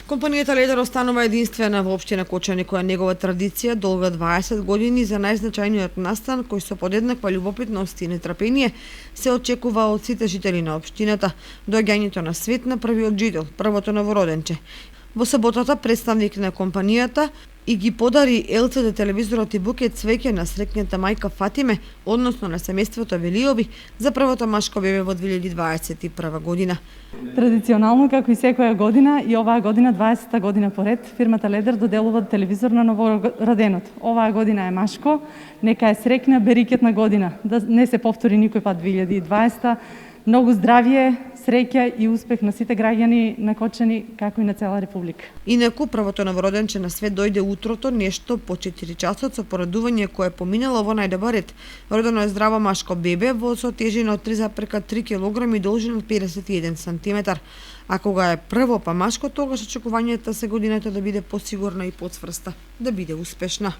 Компанијата Ледер останува единствена во општина Кочани, која негова традиција долга 20 години за најзначајниот настан кој со подеднаква љубопитност и нетрпение се очекува од сите жители на општината, доаѓањето на свет на првиот жител, првото новороденче. Во саботата представник на компанијата и ги подари LCD телевизорот и букет цвеќе на среќната мајка Фатиме, односно на семејството Велиови, за првото машко бебе во 2021 година. Традиционално, како и секоја година, и оваа година, 20-та година поред, фирмата Ледер доделува телевизор на новороденот. Оваа година е машко, нека е среќна, берикетна година, да не се повтори никој пат 2020-та. Многу здравје, среќа и успех на сите граѓани на Кочани, како и на цела Република. Инаку, првото новороденче на свет дојде утрото, нешто по 4 часот со порадување кое поминало во најдобар ред. Родено е здраво машко бебе во со тежина од 3,3 кг и должина од 51 см. А кога е прво па машко, тогаш очекувањата се годината да биде посигурна и поцврста, да биде успешна.